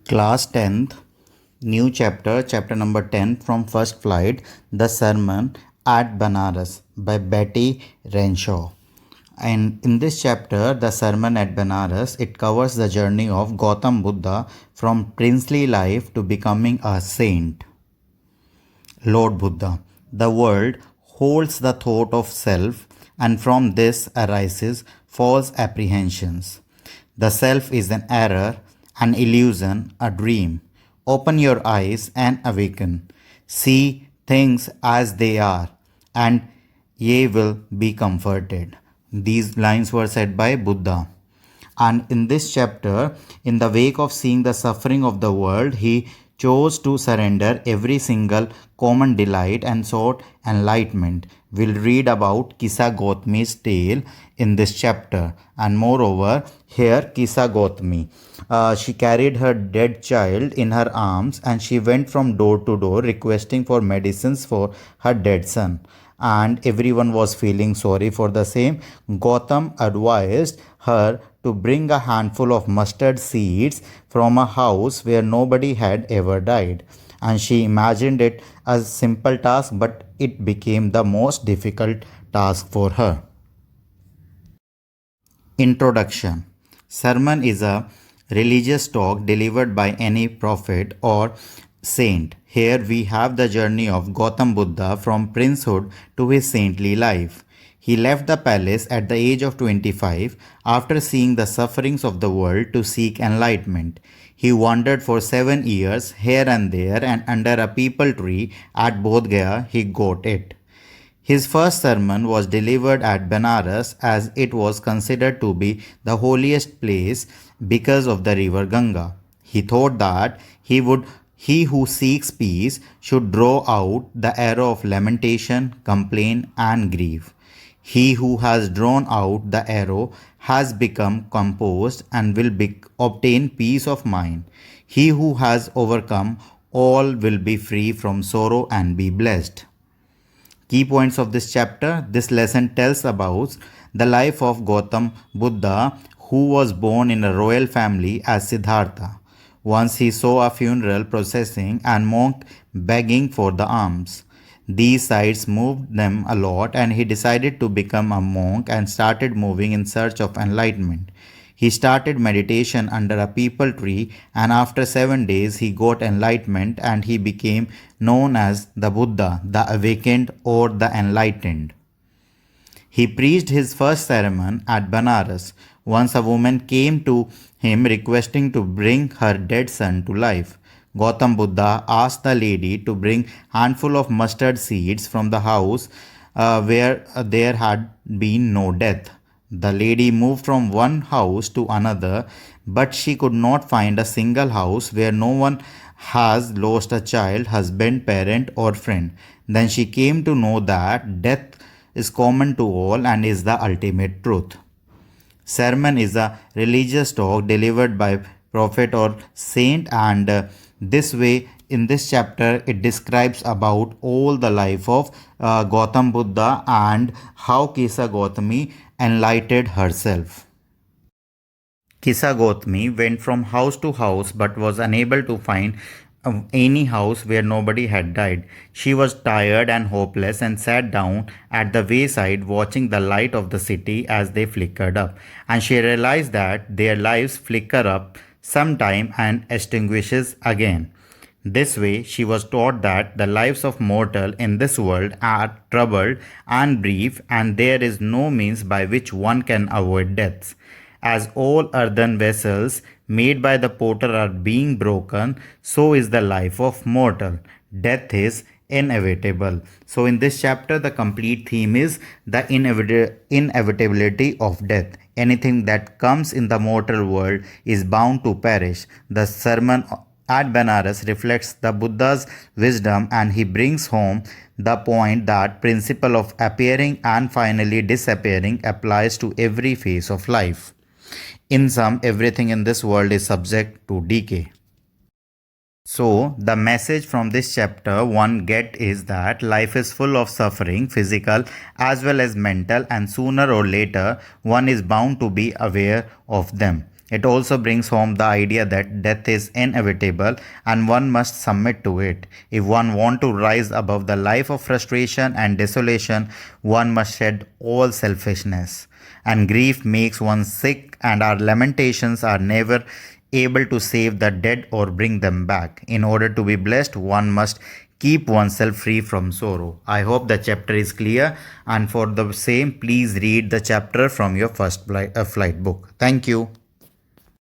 Class 10th, new chapter, chapter number 10 from First Flight, The Sermon at Banaras by Betty Renshaw. And in this chapter, The Sermon at Banaras, it covers the journey of Gautam Buddha from princely life to becoming a saint. Lord Buddha, the world holds the thought of self, and from this arises false apprehensions. The self is an error, an illusion, a dream. Open your eyes and awaken. See things as they are, and ye will be comforted. These lines were said by Buddha. And in this chapter, in the wake of seeing the suffering of the world, he chose to surrender every single common delight and sought enlightenment. We'll read about Kisa Gautami's tale in this chapter. And moreover, here Kisa Gautami. She carried her dead child in her arms and she went from door to door requesting for medicines for her dead son. And everyone was feeling sorry for the same. Gautam advised her to bring a handful of mustard seeds from a house where nobody had ever died. And she imagined it as a simple task, but it became the most difficult task for her. Introduction. Sermon is a religious talk delivered by any prophet or saint. Here we have the journey of Gautam Buddha from princehood to his saintly life. He left the palace at the age of 25 after seeing the sufferings of the world to seek enlightenment. He wandered for 7 years here and there, and under a peepal tree at Bodh Gaya he got it. His first sermon was delivered at Banaras as it was considered to be the holiest place because of the river Ganga. He thought that he who seeks peace should draw out the arrow of lamentation, complaint, and grief. He who has drawn out the arrow has become composed and will obtain peace of mind. He who has overcome all will be free from sorrow and be blessed. Key points of this chapter. This lesson tells about the life of Gautam Buddha, who was born in a royal family as Siddhartha. Once he saw a funeral processing and monk begging for the alms. These sights moved them a lot, and he decided to become a monk and started moving in search of enlightenment. He started meditation under a peepal tree, and after 7 days he got enlightenment and he became known as the Buddha, the awakened or the enlightened. He preached his first sermon at Banaras. Once a woman came to him requesting to bring her dead son to life. Gautam Buddha asked the lady to bring handful of mustard seeds from the house where there had been no death. The lady moved from one house to another, but she could not find a single house where no one has lost a child, husband, parent, or friend. Then she came to know that death is common to all and is the ultimate truth. Sermon is a religious talk delivered by prophet or saint, and this way in this chapter it describes about all the life of Gautam Buddha and how Kisa Gautami enlightened herself. Kisa Gautami went from house to house but was unable to find any house where nobody had died. She was tired and hopeless and sat down at the wayside watching the light of the city as they flickered up. And she realized that their lives flicker up sometime and extinguishes again. This way, she was taught that the lives of mortal in this world are troubled and brief, and there is no means by which one can avoid death. As all earthen vessels made by the potter are being broken, so is the life of mortal. Death is inevitable. So, in this chapter, the complete theme is the inevitability of death. Anything that comes in the mortal world is bound to perish. The sermon at Banaras reflects the Buddha's wisdom, and he brings home the point that principle of appearing and finally disappearing applies to every phase of life. In sum, everything in this world is subject to decay. So, the message from this chapter one get is that life is full of suffering, physical as well as mental, and sooner or later one is bound to be aware of them. It also brings home the idea that death is inevitable and one must submit to it. If one want to rise above the life of frustration and desolation, one must shed all selfishness. And grief makes one sick, and our lamentations are never able to save the dead or bring them back. In order to be blessed, one must keep oneself free from sorrow. I hope the chapter is clear, and for the same, please read the chapter from your first flight book. Thank you.